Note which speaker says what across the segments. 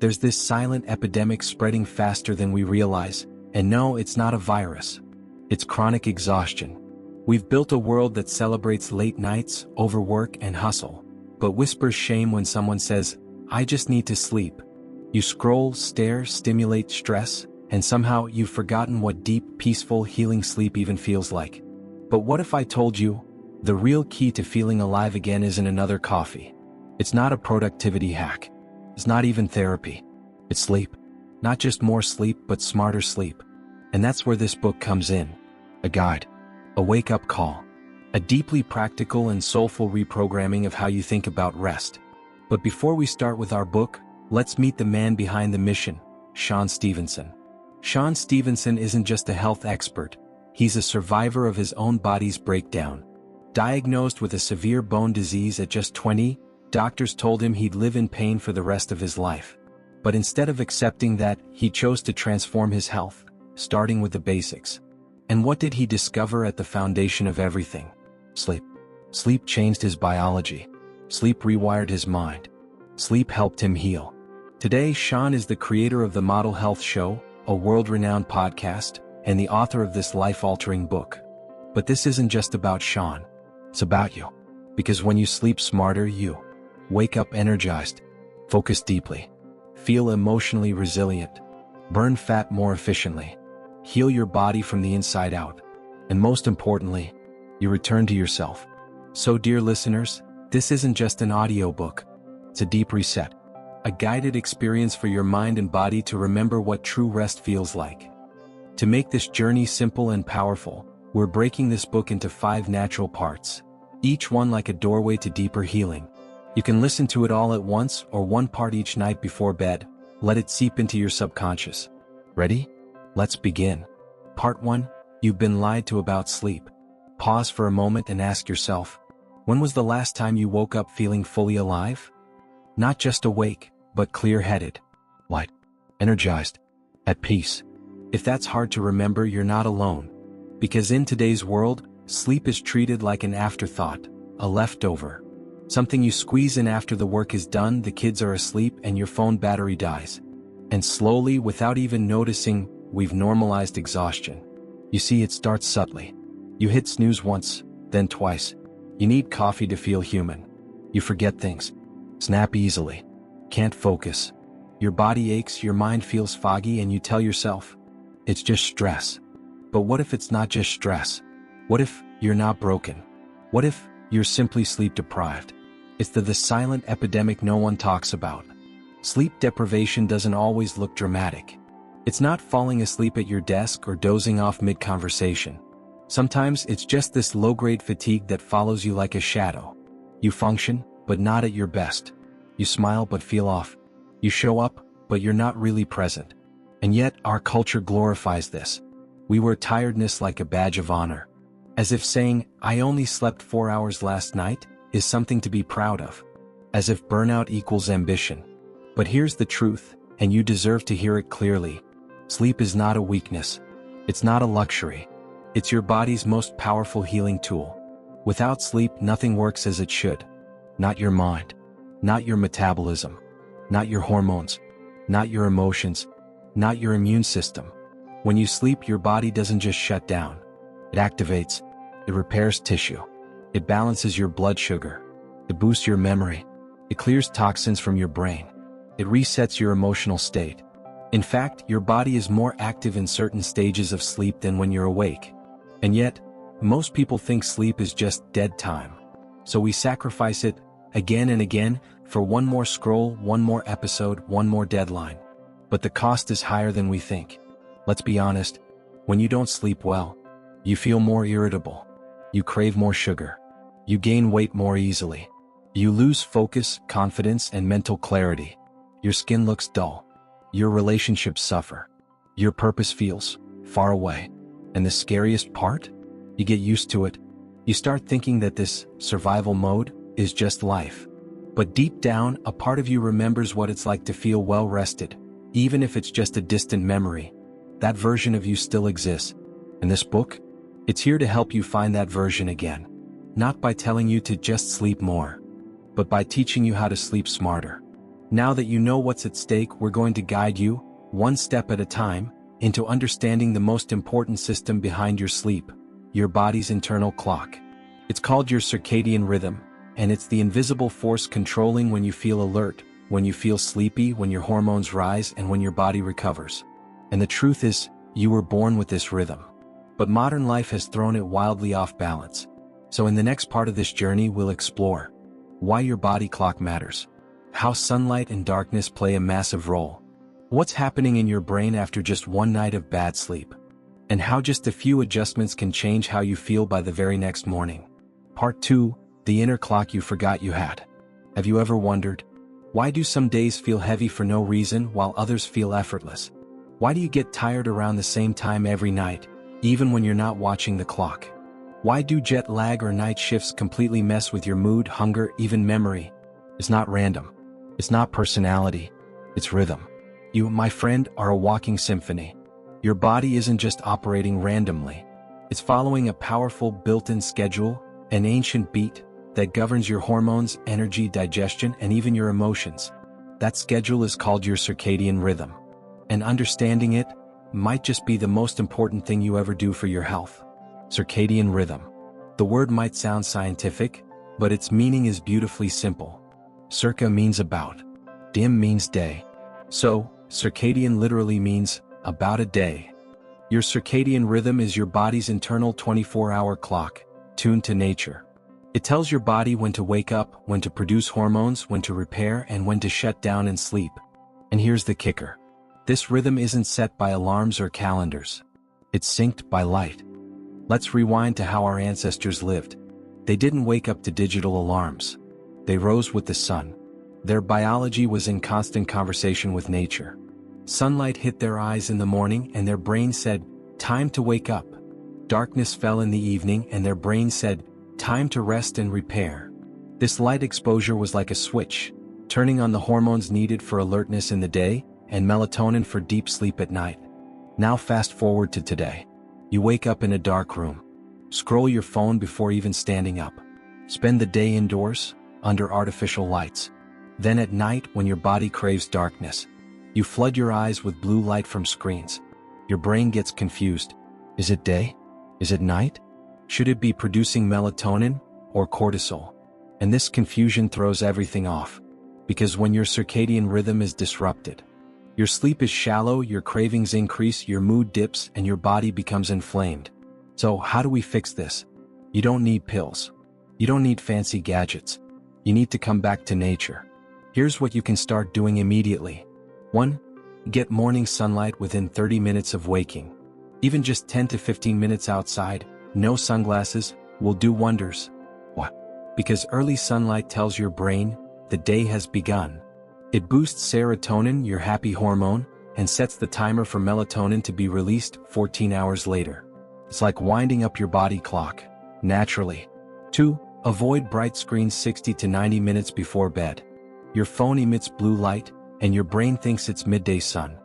Speaker 1: There's this silent epidemic spreading faster than we realize, and no, it's not a virus. It's chronic exhaustion. We've built a world that celebrates late nights, overwork, and hustle, but whispers shame when someone says, "I just need to sleep." You scroll, stare, stimulate stress, and somehow you've forgotten what deep, peaceful, healing sleep even feels like. But what if I told you, the real key to feeling alive again isn't another coffee? It's not a productivity hack. It's not even therapy. It's sleep. Not just more sleep, but smarter sleep. And that's where this book comes in. A guide. A wake-up call. A deeply practical and soulful reprogramming of how you think about rest. But before we start with our book, let's meet the man behind the mission, Shawn Stevenson. Shawn Stevenson isn't just a health expert. He's a survivor of his own body's breakdown. Diagnosed with a severe bone disease at just 20, doctors told him he'd live in pain for the rest of his life. But instead of accepting that, he chose to transform his health, starting with the basics. And what did he discover at the foundation of everything? Sleep. Sleep changed his biology. Sleep rewired his mind. Sleep helped him heal. Today, Shawn is the creator of the Model Health Show, a world-renowned podcast, and the author of this life-altering book. But this isn't just about Shawn. It's about you. Because when you sleep smarter, you wake up energized, focus deeply, feel emotionally resilient, burn fat more efficiently, heal your body from the inside out, and most importantly, you return to yourself. So dear listeners, this isn't just an audiobook. It's a deep reset. A guided experience for your mind and body to remember what true rest feels like. To make this journey simple and powerful, we're breaking this book into 5 natural parts, each one like a doorway to deeper healing. You can listen to it all at once or one part each night before bed. Let it seep into your subconscious. Ready? Let's begin. Part 1. You've been lied to about sleep. Pause for a moment and ask yourself, when was the last time you woke up feeling fully alive? Not just awake, but clear-headed, light, energized, at peace. If that's hard to remember, you're not alone. Because in today's world, sleep is treated like an afterthought, a leftover. Something you squeeze in after the work is done, the kids are asleep, and your phone battery dies. And slowly, without even noticing, we've normalized exhaustion. You see, it starts subtly. You hit snooze once, then twice. You need coffee to feel human. You forget things. Snap easily. Can't focus. Your body aches, your mind feels foggy, and you tell yourself, it's just stress. But what if it's not just stress? What if you're not broken? What if you're simply sleep deprived? It's the silent epidemic no one talks about. Sleep deprivation doesn't always look dramatic. It's not falling asleep at your desk or dozing off mid-conversation. Sometimes it's just this low-grade fatigue that follows you like a shadow. You function, but not at your best. You smile but feel off. You show up, but you're not really present. And yet, our culture glorifies this. We wear tiredness like a badge of honor. As if saying, "I only slept 4 hours last night," is something to be proud of. As if burnout equals ambition. But here's the truth, and you deserve to hear it clearly. Sleep is not a weakness. It's not a luxury. It's your body's most powerful healing tool. Without sleep, nothing works as it should. Not your mind. Not your metabolism. Not your hormones. Not your emotions. Not your immune system. When you sleep, your body doesn't just shut down. It activates. It repairs tissue. It balances your blood sugar. It boosts your memory. It clears toxins from your brain. It resets your emotional state. In fact, your body is more active in certain stages of sleep than when you're awake. And yet, most people think sleep is just dead time. So we sacrifice it again and again for one more scroll, one more episode, one more deadline. But the cost is higher than we think. Let's be honest, when you don't sleep well, you feel more irritable. You crave more sugar. You gain weight more easily. You lose focus, confidence, and mental clarity. Your skin looks dull. Your relationships suffer. Your purpose feels far away. And the scariest part? You get used to it. You start thinking that this survival mode is just life. But deep down, a part of you remembers what it's like to feel well rested, even if it's just a distant memory. That version of you still exists. And this book? It's here to help you find that version again. Not by telling you to just sleep more, but by teaching you how to sleep smarter. Now that you know what's at stake, we're going to guide you, one step at a time, into understanding the most important system behind your sleep, your body's internal clock. It's called your circadian rhythm, and it's the invisible force controlling when you feel alert, when you feel sleepy, when your hormones rise, and when your body recovers. And the truth is, you were born with this rhythm. But modern life has thrown it wildly off balance. So in the next part of this journey, we'll explore why your body clock matters, how sunlight and darkness play a massive role, what's happening in your brain after just one night of bad sleep, and how just a few adjustments can change how you feel by the very next morning. Part 2, the inner clock you forgot you had. Have you ever wondered, why do some days feel heavy for no reason while others feel effortless? Why do you get tired around the same time every night, even when you're not watching the clock? Why do jet lag or night shifts completely mess with your mood, hunger, even memory? It's not random. It's not personality. It's rhythm. You, my friend, are a walking symphony. Your body isn't just operating randomly. It's following a powerful built-in schedule, an ancient beat, that governs your hormones, energy, digestion, and even your emotions. That schedule is called your circadian rhythm. And understanding it might just be the most important thing you ever do for your health. Circadian rhythm. The word might sound scientific, but its meaning is beautifully simple. Circa means about. Dim means day. So, circadian literally means about a day. Your circadian rhythm is your body's internal 24-hour clock, tuned to nature. It tells your body when to wake up, when to produce hormones, when to repair, and when to shut down and sleep. And here's the kicker. This rhythm isn't set by alarms or calendars. It's synced by light. Let's rewind to how our ancestors lived. They didn't wake up to digital alarms. They rose with the sun. Their biology was in constant conversation with nature. Sunlight hit their eyes in the morning and their brain said, "Time to wake up." Darkness fell in the evening and their brain said, "Time to rest and repair." This light exposure was like a switch, turning on the hormones needed for alertness in the day and melatonin for deep sleep at night. Now fast forward to today. You wake up in a dark room. Scroll your phone before even standing up. Spend the day indoors, under artificial lights. Then at night, when your body craves darkness, you flood your eyes with blue light from screens. Your brain gets confused. Is it day? Is it night? Should it be producing melatonin or cortisol? And this confusion throws everything off. Because when your circadian rhythm is disrupted, your sleep is shallow, your cravings increase, your mood dips, and your body becomes inflamed. So how do we fix this? You don't need pills. You don't need fancy gadgets. You need to come back to nature. Here's what you can start doing immediately. 1. Get morning sunlight within 30 minutes of waking. Even just 10 to 15 minutes outside, no sunglasses, will do wonders. What? Because early sunlight tells your brain the day has begun. It boosts serotonin, your happy hormone, and sets the timer for melatonin to be released 14 hours later. It's like winding up your body clock, naturally. 2. Avoid bright screens 60 to 90 minutes before bed. Your phone emits blue light, and your brain thinks it's midday sun.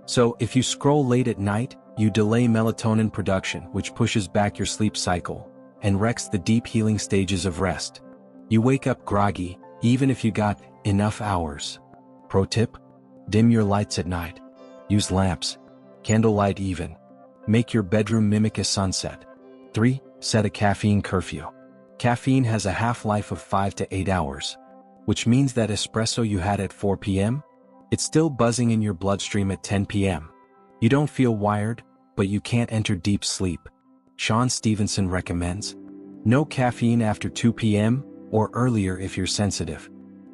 Speaker 1: So if you scroll late at night, you delay melatonin production, which pushes back your sleep cycle and wrecks the deep healing stages of rest. You wake up groggy, even if you got enough hours. Pro tip: dim your lights at night. Use lamps, candlelight even. Make your bedroom mimic a sunset. 3. Set a caffeine curfew. Caffeine has a half-life of 5 to 8 hours, which means that espresso you had at 4 p.m., it's still buzzing in your bloodstream at 10 p.m. You don't feel wired, but you can't enter deep sleep. Shawn Stevenson recommends no caffeine after 2 p.m. or earlier if you're sensitive.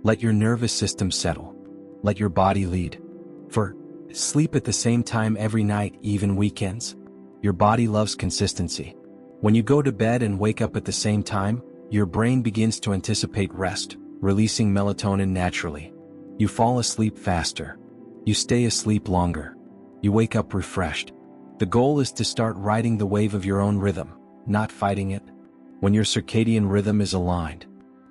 Speaker 1: Let your nervous system settle. Let your body lead. For sleep at the same time every night, even weekends. Your body loves consistency. When you go to bed and wake up at the same time, your brain begins to anticipate rest, releasing melatonin naturally. You fall asleep faster. You stay asleep longer. You wake up refreshed. The goal is to start riding the wave of your own rhythm, not fighting it. When your circadian rhythm is aligned,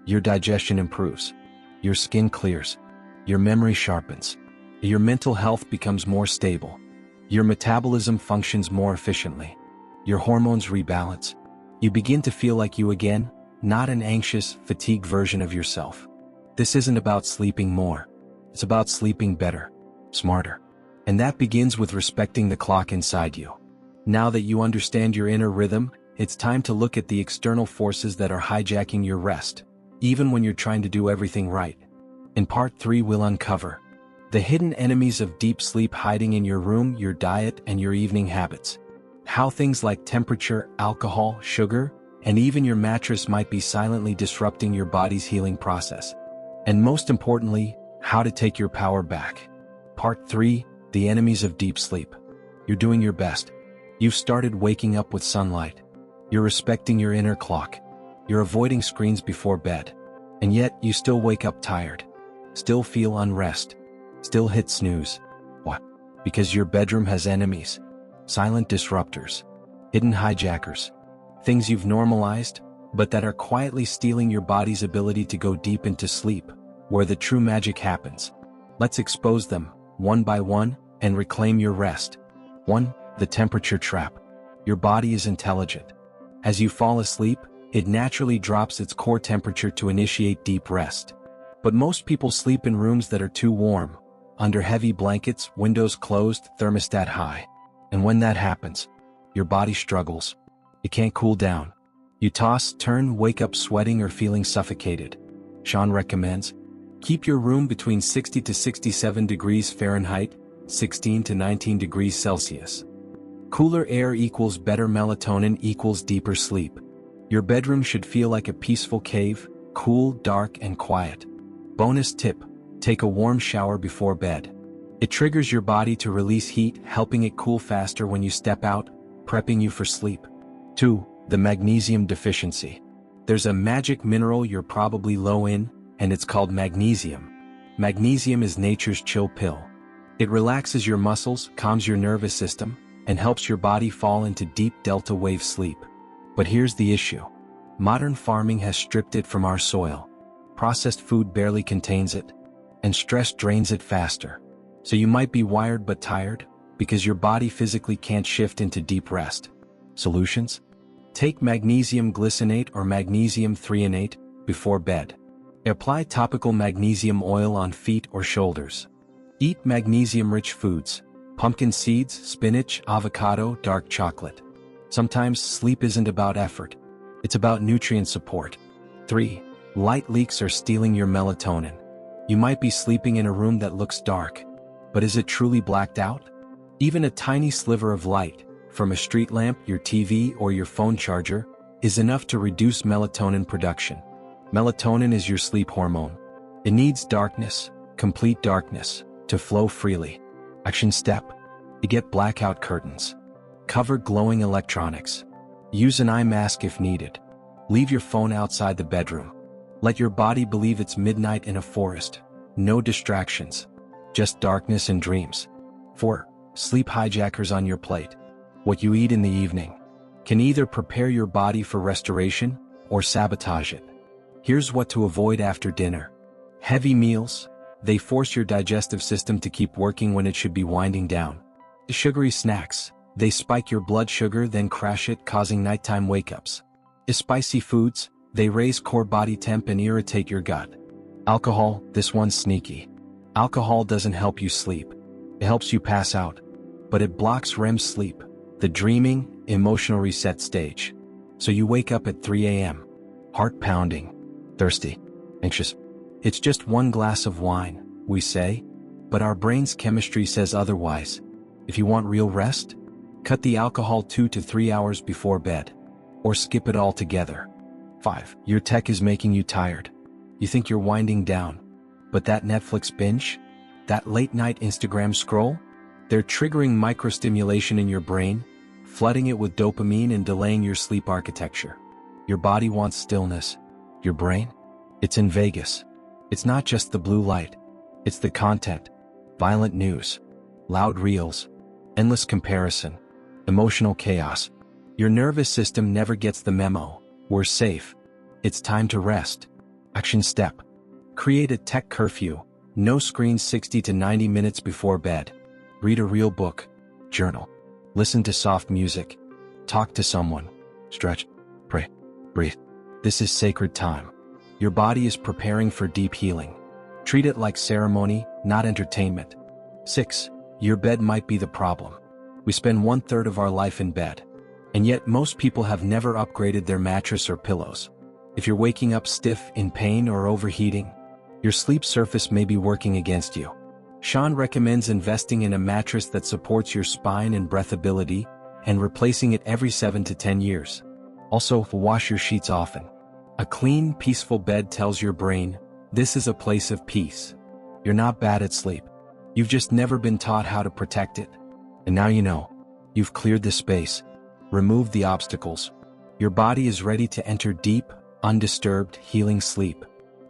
Speaker 1: your digestion improves, your skin clears, your memory sharpens, your mental health becomes more stable, your metabolism functions more efficiently, your hormones rebalance. You begin to feel like you again, not an anxious, fatigued version of yourself. This isn't about sleeping more. It's about sleeping better, smarter. And that begins with respecting the clock inside you. Now that you understand your inner rhythm, it's time to look at the external forces that are hijacking your rest, even when you're trying to do everything right. In part 3, we'll uncover the hidden enemies of deep sleep hiding in your room, your diet, and your evening habits. How things like temperature, alcohol, sugar, and even your mattress might be silently disrupting your body's healing process. And most importantly, how to take your power back. Part 3, the enemies of deep sleep. You're doing your best. You've started waking up with sunlight. You're respecting your inner clock. You're avoiding screens before bed. And yet, you still wake up tired. Still feel unrest. Still hit snooze. What? Because your bedroom has enemies. Silent disruptors. Hidden hijackers. Things you've normalized, but that are quietly stealing your body's ability to go deep into sleep, where the true magic happens. Let's expose them, one by one, and reclaim your rest. 1. The temperature trap. Your body is intelligent. As you fall asleep, it naturally drops its core temperature to initiate deep rest. But most people sleep in rooms that are too warm, under heavy blankets, windows closed, thermostat high. And when that happens, your body struggles. It can't cool down. You toss, turn, wake up sweating or feeling suffocated. Shawn recommends, keep your room between 60 to 67 degrees Fahrenheit, 16 to 19 degrees Celsius. Cooler air equals better melatonin equals deeper sleep. Your bedroom should feel like a peaceful cave, cool, dark, and quiet. Bonus tip, take a warm shower before bed. It triggers your body to release heat, helping it cool faster when you step out, prepping you for sleep. 2. The magnesium deficiency. There's a magic mineral you're probably low in, and it's called magnesium. Magnesium is nature's chill pill. It relaxes your muscles, calms your nervous system, and helps your body fall into deep delta wave sleep. But here's the issue. Modern farming has stripped it from our soil. Processed food barely contains it, and stress drains it faster. So you might be wired but tired, because your body physically can't shift into deep rest. Solutions? Take magnesium glycinate or magnesium threonate before bed. Apply topical magnesium oil on feet or shoulders. Eat magnesium-rich foods, pumpkin seeds, spinach, avocado, dark chocolate. Sometimes sleep isn't about effort. It's about nutrient support. 3. Light leaks are stealing your melatonin. You might be sleeping in a room that looks dark, but is it truly blacked out? Even a tiny sliver of light, from a street lamp, your TV, or your phone charger, is enough to reduce melatonin production. Melatonin is your sleep hormone. It needs darkness, complete darkness, to flow freely. Action step. You get blackout curtains. Cover glowing electronics. Use an eye mask if needed. Leave your phone outside the bedroom. Let your body believe it's midnight in a forest. No distractions. Just darkness and dreams. 4. Sleep hijackers on your plate. What you eat in the evening can either prepare your body for restoration or sabotage it. Here's what to avoid after dinner. Heavy meals. They force your digestive system to keep working when it should be winding down. Sugary snacks. They spike your blood sugar then crash it, causing nighttime wake-ups. Spicy foods. They raise core body temp and irritate your gut. Alcohol. This one's sneaky. Alcohol doesn't help you sleep. It helps you pass out. But it blocks REM sleep, the dreaming, emotional reset stage. So you wake up at 3 a.m. Heart pounding, thirsty, anxious. It's just one glass of wine, we say, but our brain's chemistry says otherwise. If you want real rest, cut the alcohol 2 to 3 hours before bed, or skip it altogether. 5. Your tech is making you tired. You think you're winding down, but that Netflix binge, that late-night Instagram scroll, they're triggering microstimulation in your brain, flooding it with dopamine and delaying your sleep architecture. Your body wants stillness. Your brain? It's in Vegas. It's not just the blue light. It's the content. Violent news. Loud reels. Endless comparison. Emotional chaos. Your nervous system never gets the memo. We're safe. It's time to rest. Action step. Create a tech curfew. No screens 60 to 90 minutes before bed. Read a real book. Journal. Listen to soft music. Talk to someone. Stretch. Pray. Breathe. This is sacred time. Your body is preparing for deep healing. Treat it like ceremony, not entertainment. 6. Your bed might be the problem. We spend 1/3 of our life in bed. And yet most people have never upgraded their mattress or pillows. If you're waking up stiff, in pain, or overheating, your sleep surface may be working against you. Shawn recommends investing in a mattress that supports your spine and breathability, and replacing it every 7 to 10 years. Also, wash your sheets often. A clean, peaceful bed tells your brain, this is a place of peace. You're not bad at sleep. You've just never been taught how to protect it. And now you know. You've cleared the space, removed the obstacles. Your body is ready to enter deep, undisturbed, healing sleep.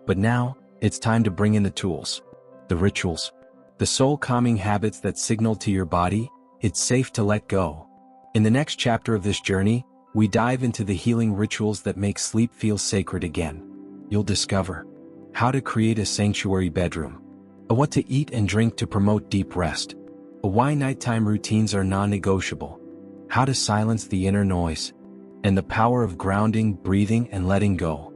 Speaker 1: But now, it's time to bring in the tools. The rituals. The soul-calming habits that signal to your body, it's safe to let go. In the next chapter of this journey, we dive into the healing rituals that make sleep feel sacred again. You'll discover how to create a sanctuary bedroom, what to eat and drink to promote deep rest, why nighttime routines are non-negotiable, how to silence the inner noise, and the power of grounding, breathing, and letting go.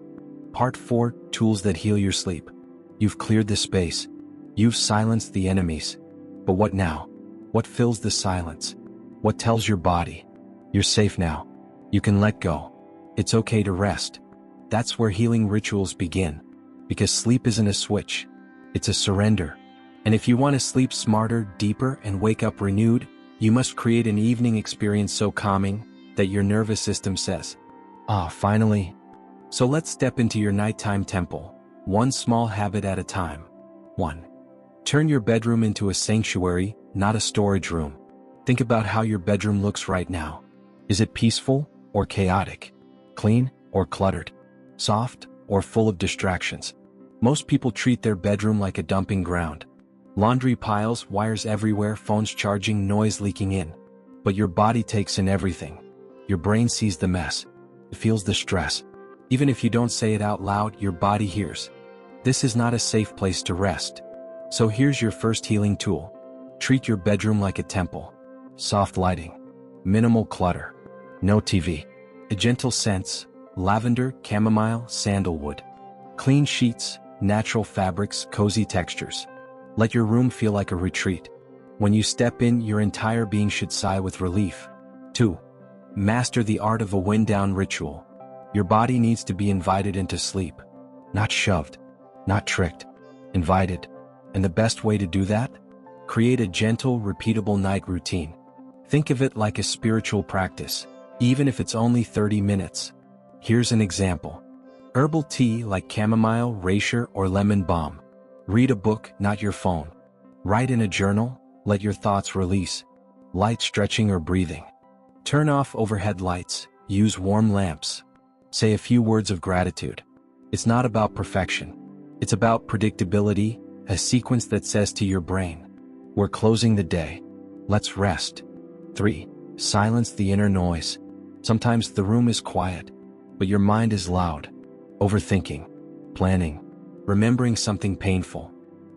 Speaker 1: Part 4, Tools that heal your sleep. You've cleared the space. You've silenced the enemies. But what now? What fills the silence? What tells your body, you're safe now? You can let go. It's okay to rest. That's where healing rituals begin. Because sleep isn't a switch. It's a surrender. And if you want to sleep smarter, deeper, and wake up renewed, you must create an evening experience so calming that your nervous system says, finally. So let's step into your nighttime temple, one small habit at a time. 1. Turn your bedroom into a sanctuary, not a storage room. Think about how your bedroom looks right now. Is it peaceful or chaotic? Clean or cluttered? Soft or full of distractions? Most people treat their bedroom like a dumping ground. Laundry piles, wires everywhere, phones charging, noise leaking in. But your body takes in everything. Your brain sees the mess. It feels the stress. Even if you don't say it out loud, your body hears. This is not a safe place to rest. So here's your first healing tool. Treat your bedroom like a temple. Soft lighting. Minimal clutter. No TV. A gentle scents, lavender, chamomile, sandalwood. Clean sheets, natural fabrics, cozy textures. Let your room feel like a retreat. When you step in, your entire being should sigh with relief. 2. Master the art of a wind-down ritual. Your body needs to be invited into sleep. Not shoved. Not tricked. Invited. And the best way to do that? Create a gentle, repeatable night routine. Think of it like a spiritual practice, even if it's only 30 minutes. Here's an example. Herbal tea like chamomile, reishi, or lemon balm. Read a book, not your phone. Write in a journal, let your thoughts release. Light stretching or breathing. Turn off overhead lights, use warm lamps. Say a few words of gratitude. It's not about perfection. It's about predictability, a sequence that says to your brain, we're closing the day. Let's rest. 3. Silence the inner noise. Sometimes the room is quiet, but your mind is loud. Overthinking, planning, remembering something painful,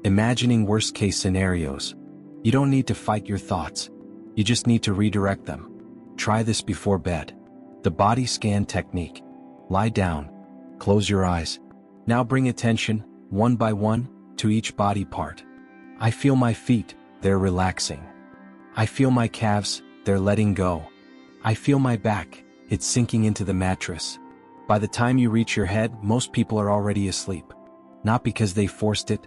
Speaker 1: imagining worst-case scenarios. You don't need to fight your thoughts. You just need to redirect them. Try this before bed. The body scan technique. Lie down. Close your eyes. Now bring attention, one by one, to each body part. I feel my feet, they're relaxing. I feel my calves, they're letting go. I feel my back, it's sinking into the mattress. By the time you reach your head, most people are already asleep. Not because they forced it,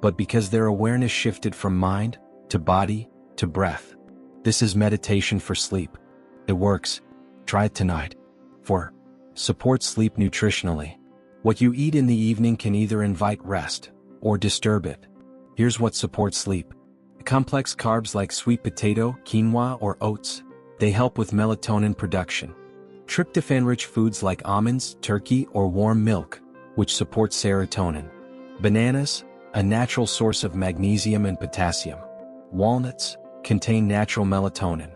Speaker 1: but because their awareness shifted from mind, to body, to breath. This is meditation for sleep. It works. Try it tonight. 4. Support sleep nutritionally. What you eat in the evening can either invite rest, or disturb it. Here's what supports sleep. Complex carbs like sweet potato, quinoa, or oats. They help with melatonin production. Tryptophan-rich foods like almonds, turkey, or warm milk, which support serotonin. Bananas, a natural source of magnesium and potassium. Walnuts, contain natural melatonin.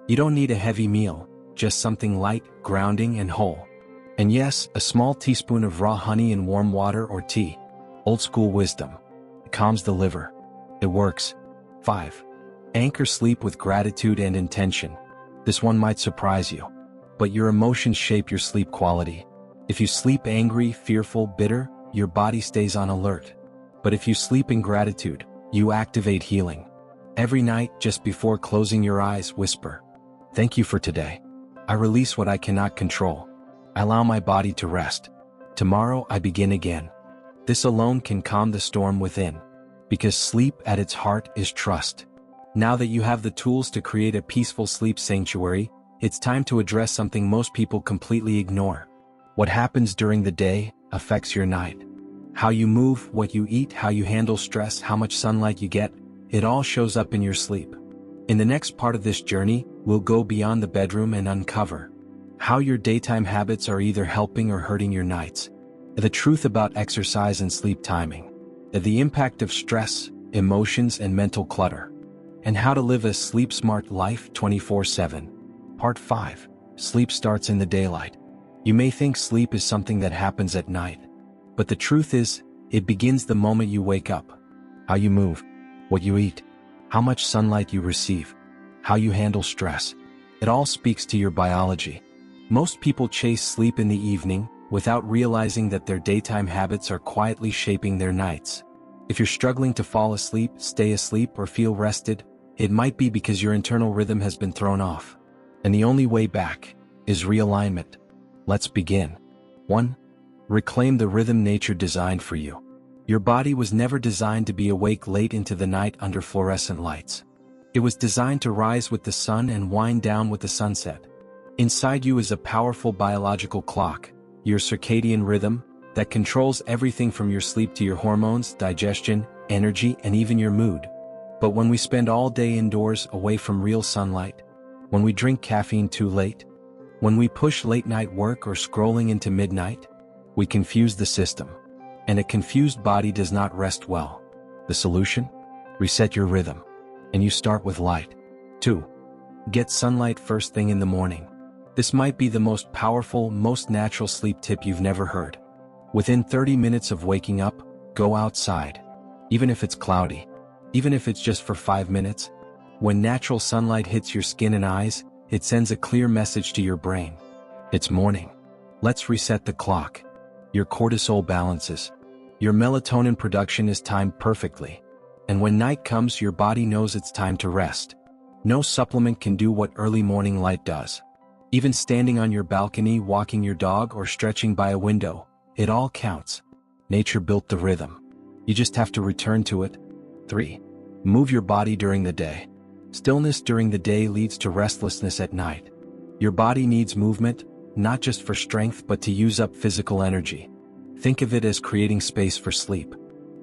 Speaker 1: You don't need a heavy meal, just something light, grounding, and whole. And yes, a small teaspoon of raw honey in warm water or tea. Old school wisdom. It calms the liver. It works. 5. Anchor sleep with gratitude and intention. This one might surprise you, but your emotions shape your sleep quality. If you sleep angry, fearful, bitter, your body stays on alert. But if you sleep in gratitude, you activate healing. Every night, just before closing your eyes, whisper, "Thank you for today. I release what I cannot control. I allow my body to rest. Tomorrow I begin again." This alone can calm the storm within, because sleep at its heart is trust. Now that you have the tools to create a peaceful sleep sanctuary, it's time to address something most people completely ignore. What happens during the day affects your night. How you move, what you eat, how you handle stress, how much sunlight you get, it all shows up in your sleep. In the next part of this journey, we'll go beyond the bedroom and uncover how your daytime habits are either helping or hurting your nights, the truth about exercise and sleep timing, the impact of stress, emotions, and mental clutter, and how to live a sleep-smart life 24/7. Part 5. Sleep starts in the daylight. You may think sleep is something that happens at night, but the truth is, it begins the moment you wake up. How you move, what you eat, how much sunlight you receive, how you handle stress, it all speaks to your biology. Most people chase sleep in the evening, without realizing that their daytime habits are quietly shaping their nights. If you're struggling to fall asleep, stay asleep, or feel rested, it might be because your internal rhythm has been thrown off. And the only way back is realignment. Let's begin. 1. Reclaim the rhythm nature designed for you. Your body was never designed to be awake late into the night under fluorescent lights. It was designed to rise with the sun and wind down with the sunset. Inside you is a powerful biological clock, your circadian rhythm, that controls everything from your sleep to your hormones, digestion, energy, and even your mood. But when we spend all day indoors away from real sunlight, when we drink caffeine too late, when we push late-night work or scrolling into midnight, we confuse the system. And a confused body does not rest well. The solution? Reset your rhythm. And you start with light. 2. Get sunlight first thing in the morning. This might be the most powerful, most natural sleep tip you've never heard. Within 30 minutes of waking up, go outside. Even if it's cloudy. Even if it's just for 5 minutes. When natural sunlight hits your skin and eyes, it sends a clear message to your brain. It's morning. Let's reset the clock. Your cortisol balances. Your melatonin production is timed perfectly. And when night comes, your body knows it's time to rest. No supplement can do what early morning light does. Even standing on your balcony, walking your dog, or stretching by a window, it all counts. Nature built the rhythm. You just have to return to it. 3. Move your body during the day. Stillness during the day leads to restlessness at night. Your body needs movement, not just for strength but to use up physical energy. Think of it as creating space for sleep.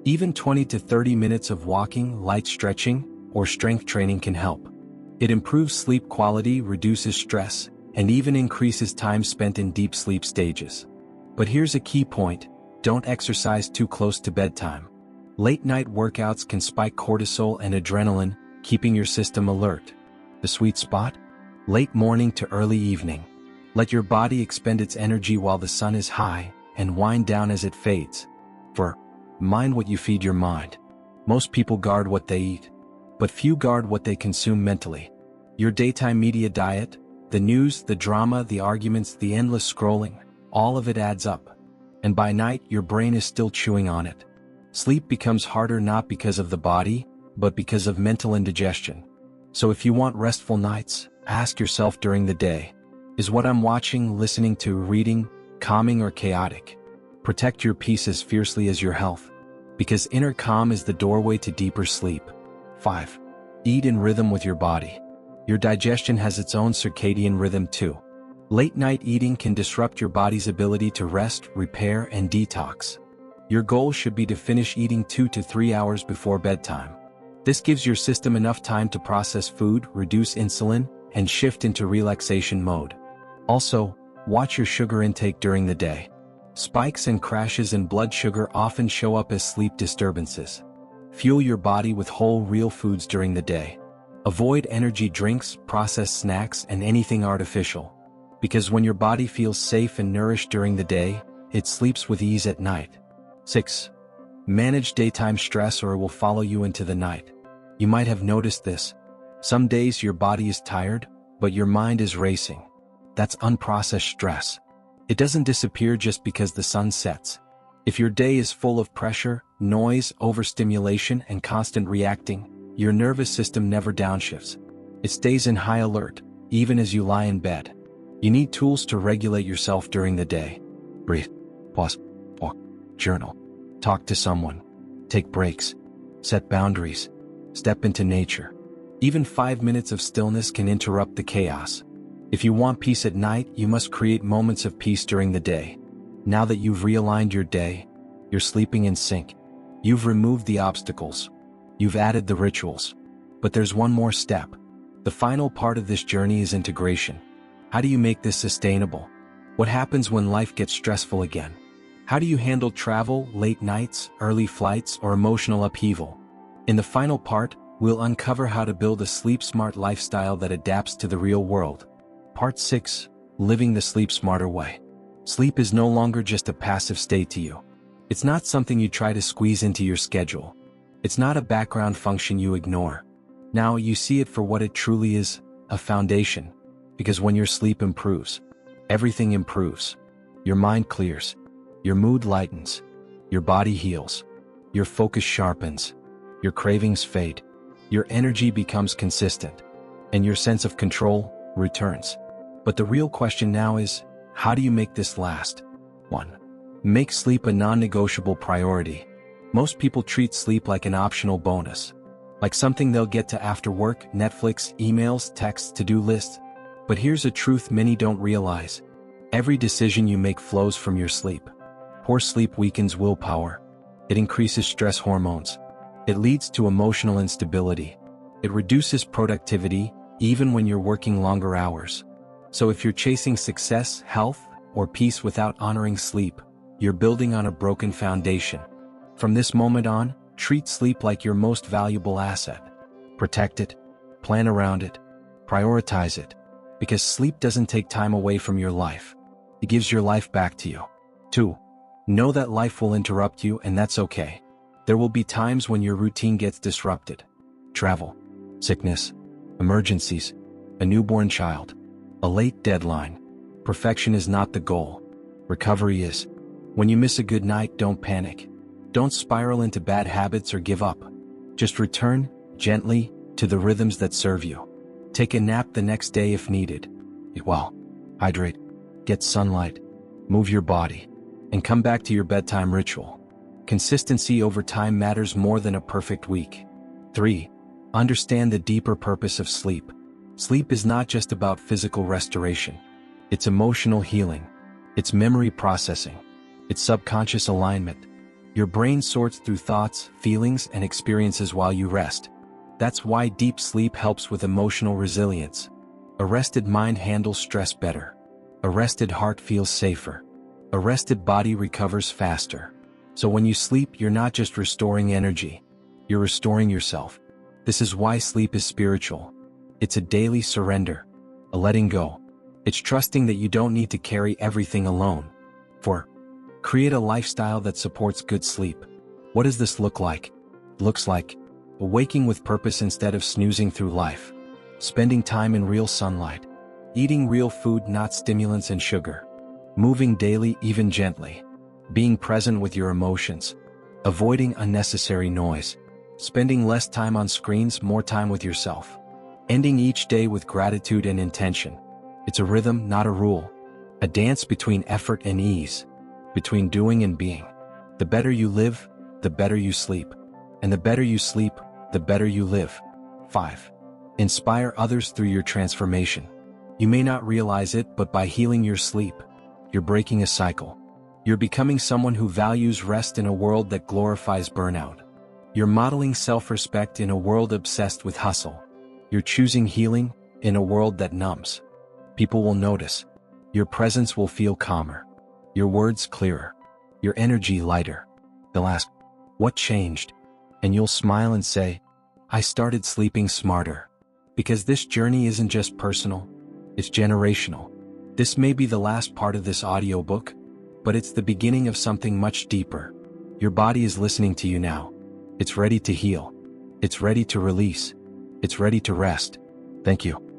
Speaker 1: Even 20 to 30 minutes of walking, light stretching, or strength training can help. It improves sleep quality, reduces stress, and even increases time spent in deep sleep stages. But here's a key point: don't exercise too close to bedtime. Late-night workouts can spike cortisol and adrenaline, keeping your system alert. The sweet spot? Late morning to early evening. Let your body expend its energy while the sun is high, and wind down as it fades. For mind what you feed your mind. Most people guard what they eat, but few guard what they consume mentally. Your daytime media diet, the news, the drama, the arguments, the endless scrolling, all of it adds up. And by night, your brain is still chewing on it. Sleep becomes harder not because of the body, but because of mental indigestion. So if you want restful nights, ask yourself during the day, is what I'm watching, listening to, reading, calming or chaotic? Protect your peace as fiercely as your health, because inner calm is the doorway to deeper sleep. 5. Eat in rhythm with your body. Your digestion has its own circadian rhythm too. Late-night eating can disrupt your body's ability to rest, repair, and detox. Your goal should be to finish eating 2 to 3 hours before bedtime. This gives your system enough time to process food, reduce insulin, and shift into relaxation mode. Also, watch your sugar intake during the day. Spikes and crashes in blood sugar often show up as sleep disturbances. Fuel your body with whole, real foods during the day. Avoid energy drinks, processed snacks, and anything artificial. Because when your body feels safe and nourished during the day, it sleeps with ease at night. 6. Manage daytime stress or it will follow you into the night. You might have noticed this. Some days your body is tired, but your mind is racing. That's unprocessed stress. It doesn't disappear just because the sun sets. If your day is full of pressure, noise, overstimulation, and constant reacting, your nervous system never downshifts. It stays in high alert, even as you lie in bed. You need tools to regulate yourself during the day. Breathe, pause, walk, journal, talk to someone, take breaks, set boundaries, step into nature. Even 5 minutes of stillness can interrupt the chaos. If you want peace at night, you must create moments of peace during the day. Now that you've realigned your day, you're sleeping in sync. You've removed the obstacles. You've added the rituals. But there's one more step. The final part of this journey is integration. How do you make this sustainable? What happens when life gets stressful again? How do you handle travel, late nights, early flights, or emotional upheaval? In the final part, we'll uncover how to build a sleep-smart lifestyle that adapts to the real world. Part 6. Living the Sleep Smarter Way. Sleep is no longer just a passive state to you. It's not something you try to squeeze into your schedule. It's not a background function you ignore. Now you see it for what it truly is, a foundation. Because when your sleep improves, everything improves. Your mind clears. Your mood lightens. Your body heals. Your focus sharpens. Your cravings fade. Your energy becomes consistent. And your sense of control returns. But the real question now is, how do you make this last? 1. Make sleep a non-negotiable priority. Most people treat sleep like an optional bonus. Like something they'll get to after work, Netflix, emails, texts, to-do lists. But here's a truth many don't realize. Every decision you make flows from your sleep. Poor sleep weakens willpower. It increases stress hormones. It leads to emotional instability. It reduces productivity, even when you're working longer hours. So if you're chasing success, health, or peace without honoring sleep, you're building on a broken foundation. From this moment on, treat sleep like your most valuable asset. Protect it, plan around it, prioritize it, because sleep doesn't take time away from your life. It gives your life back to you. 2. Know that life will interrupt you, and that's okay. There will be times when your routine gets disrupted. Travel, sickness, emergencies, a newborn child, a late deadline. Perfection is not the goal. Recovery is. When you miss a good night, don't panic. Don't spiral into bad habits or give up. Just return, gently, to the rhythms that serve you. Take a nap the next day if needed. Eat well, hydrate, get sunlight, move your body, and come back to your bedtime ritual. Consistency over time matters more than a perfect week. 3. Understand the deeper purpose of sleep. Sleep is not just about physical restoration. It's emotional healing. It's memory processing. It's subconscious alignment. Your brain sorts through thoughts, feelings, and experiences while you rest. That's why deep sleep helps with emotional resilience. A rested mind handles stress better. A rested heart feels safer. A rested body recovers faster. So when you sleep, you're not just restoring energy. You're restoring yourself. This is why sleep is spiritual. It's a daily surrender, a letting go. It's trusting that you don't need to carry everything alone. 4. Create a lifestyle that supports good sleep. What does this look like? It looks like waking with purpose instead of snoozing through life, spending time in real sunlight, eating real food, not stimulants and sugar, moving daily, even gently, being present with your emotions, avoiding unnecessary noise, spending less time on screens, more time with yourself, ending each day with gratitude and intention. It's a rhythm, not a rule, a dance between effort and ease, between doing and being. The better you live, the better you sleep, and the better you sleep, the better you live. 5. Inspire others through your transformation. You may not realize it, but by healing your sleep, you're breaking a cycle. You're becoming someone who values rest in a world that glorifies burnout. You're modeling self-respect in a world obsessed with hustle. You're choosing healing in a world that numbs. People will notice. Your presence will feel calmer. Your words clearer. Your energy lighter. They'll ask, what changed? And you'll smile and say, I started sleeping smarter. Because this journey isn't just personal, it's generational. This may be the last part of this audiobook, but it's the beginning of something much deeper. Your body is listening to you now. It's ready to heal. It's ready to release. It's ready to rest. Thank you.